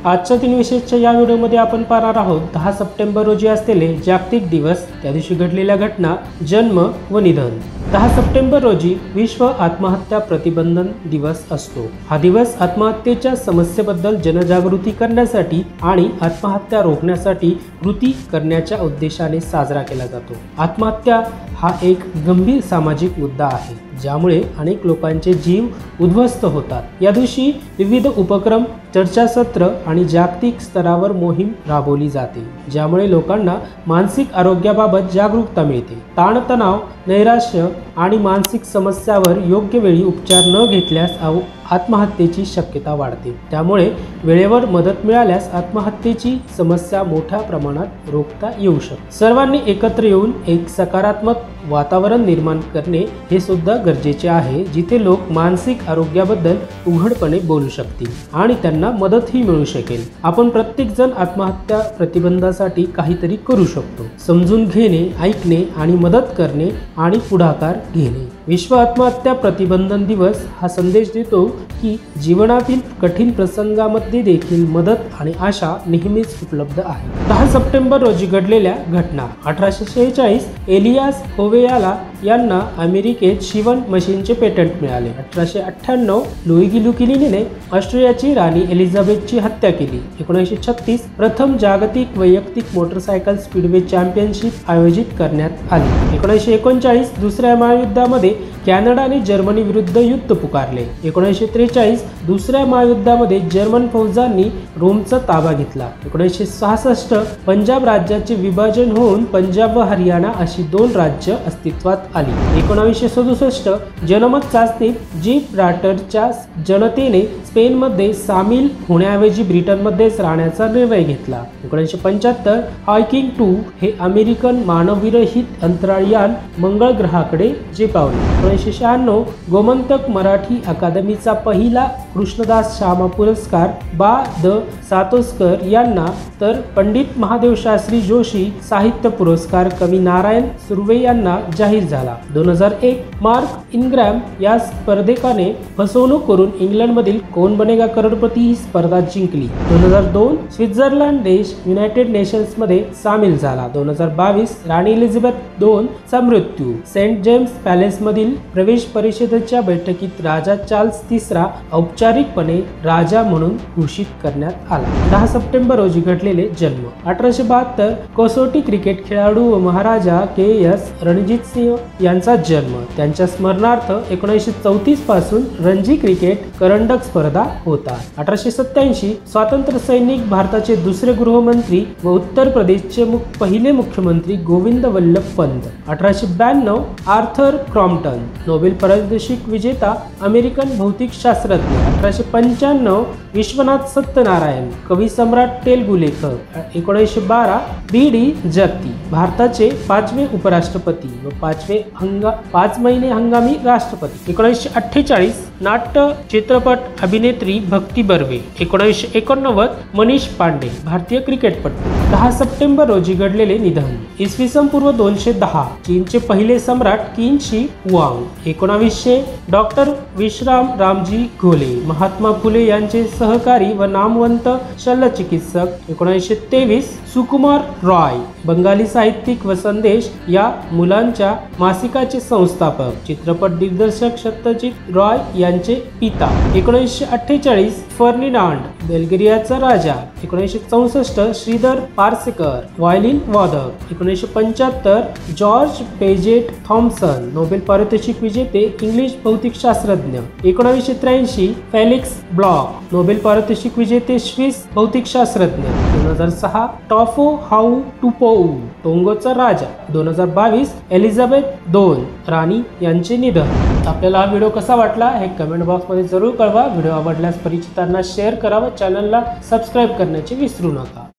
आजच्या 3 विषयाच्या या व्हिडिओमध्ये आपण पाहणार आहोत 10 सप्टेंबर रोजी असलेले जागतिक दिवस, त्या दिवशी घडलेल्या घटना, जन्म व निधन। 10 सप्टेंबर रोजी विश्व आत्महत्या प्रतिबंधन दिवस असतो। हा दिवस आत्महत्येच्या समस्येबद्दल जनजागृती करण्यासाठी आणि आत्महत्या रोखण्यासाठी कृती करण्याच्या उद्देशाने साजरा केला जातो। आत्महत्या हा एक गंभीर सामाजिक मुद्दा आहे, ज्यामुळे अनेक लोकांचे जीव उद्ध्वस्त होतात। या दिवशी विविध उपक्रम, चर्चासत्र आणि जागतिक स्तरावर मोहीम राबवली जाते, ज्यामुळे लोकांना मानसिक आरोग्याबाबत जागरूकता मिळते। ताणतणाव, नैराश्य आणि मानसिक समस्यावर योग्य वेळी उपचार न घेतल्यास आत्महत्येची शक्यता वाढते। त्यामुळे वेळेवर मदत मिळाल्यास आत्महत्येची समस्या मोठ्या प्रमाणात रोखता येऊ शकते। सर्वांनी एकत्र येऊन एक सकारात्मक वातावरण निर्माण करणे हे सुद्धा गरजेचे आहे, जिथे लोक मानसिक आरोग्याबद्दल उघडपणे बोलू शकतील आणि त्यांना मदतही मिळू शकेल। आपण प्रत्येक जण आत्महत्या प्रतिबंधासाठी काहीतरी करू शकतो। समजून घेणे, ऐकणे आणि मदत करणे आणि पुढाकार घेणे। विश्व आत्महत्या प्रतिबंधन दिवस हा संदेश देतो की जीवनातील कठीण प्रसंगामध्ये देखील मदत आणि आशा नेहमीच उपलब्ध आहे। 10 सप्टेंबर रोजी घडलेल्या घटना। 1846 एलियास होवेयाला यांना अमेरिकेत शिवण मशीनचे पेटंट मिळाले। 1898 लुईगी लुकिलीने ऑस्ट्रियाची राणी एलिझाबेथची हत्या केली। 1936 प्रथम जागतिक वैयक्तिक मोटरसायकल स्पीडवे चॅम्पियनशिप आयोजित करण्यात आली। 1939 दुसऱ्या महायुद्धामध्ये कॅनडाने जर्मनी विरुद्ध युद्ध पुकारले। 1943 दुसऱ्या महायुद्धामध्ये जर्मन फौजांनी रोमचा ताबा घेतला। 1966 पंजाब राज्याचे विभाजन होऊन पंजाब व हरियाणा अशी 2 राज्य अस्तित्वात आली। 1967 जनमत चाचणीत जिब्राल्टरच्या जनतेने स्पेनमध्ये सामील होण्याऐवजी ब्रिटनमध्येच राहण्याचा निर्णय घेतला। 1975 हायकिंग 2 हे अमेरिकन मानवविरहित अंतराळयान मंगळ ग्रहाकडे झेपावले। 1996 गोमंतक मराठी अकादमीचा पहिला कृष्णदास शामा पुरस्कार बा द सातोस्कर यांना, तर पंडित महादेव शास्त्री जोशी साहित्य पुरस्कार कवी नारायण सुर्वे यांना जाहीर झाला। 2001 मार्क इनग्रॅम या स्पर्धकाने फसवणूक करून इंग्लंडमधील कोण बनेगा करोडपती ही स्पर्धा जिंकली। 2002 स्वित्झर्लंड देश युनायटेड नेशन्स मध्ये सामील झाला। 2022 राणी एलिझाबेथ II चा मृत्यू। सेंट जेम्स पॅलेस मधील प्रवेश परिषदेच्या बैठकीत राजा चार्ल्स III औपचारिकपणे राजा म्हणून घोषित करण्यात आला। 10 सप्टेंबर रोजी घडलेले जन्म। 1872 कसोटी क्रिकेट खेळाडू व महाराजा KS रणजित सिंह यांचा जन्म। त्यांच्या स्मरणार्थ 1934 पासून रणजी क्रिकेट करंडक स्पर्धा होतात। 1887 स्वातंत्र्य सैनिक, भारताचे दुसरे गृहमंत्री व उत्तर प्रदेशचे पहिले मुख्यमंत्री Govind Vallabh Pant. 1892 Arthur Crompton Nobel पारितोषिक विजेता अमेरिकन भौतिकशास्त्रज्ञ। 1895 विश्वनाथ सत्यनारायण कवी सम्राट तेलुगू लेखक। 1912 BD जगती भारताचे 5वे उपराष्ट्रपती व 5 महिने हंगामी राष्ट्रपती। 1948 नाट्य चित्रपट अभिनेत्री भक्ती बर्वे। 1989 मनीष पांडे भारतीय क्रिकेटपटू। 10 सप्टेंबर रोजी घडलेले निधन। इसवी सन पूर्व 210 चीनचे पहिले सम्राट किन शी हुआंग। 1900 डॉक्टर विश्राम रामजी घोले महात्मा फुले यांचे सहकारी व नामवंत शल्यचिकित्सक। 1923 सुकुमार रॉय बंगाली साहित्यिक व संदेश या मुलांच्या मासिकाचे संस्थापक, चित्रपट दिग्दर्शक सत्यजित रॉय यांचे पिता। 1948 फर्डिनांड बेल्गेरियाचा राजा। 1964 श्रीधर पार्सेकर व्हायोलिन वादक। 1975 जॉर्ज पेजेट थॉम्सन नोबेल पारितोषिक विजेते इंग्लिश भौतिकशास्त्रज्ञ। 1983 फेलिक्स ब्लॉक नोबेल पारितोषिक विजेते स्विस भौतिकशास्त्रज्ञ। 2006 टॉफो हाऊ टुपोऊ टोंगोचा राजा। 2022 एलिझाबेथ II राणी यांचे निधन। आपल्याला हा व्हिडिओ कसा वाटला हे कमेंट बॉक्स मध्ये जरूर कळवा। व्हिडिओ आवडल्यास परिचितांना शेअर करा व चॅनलला सबस्क्राईब करण्याचे विसरू नका।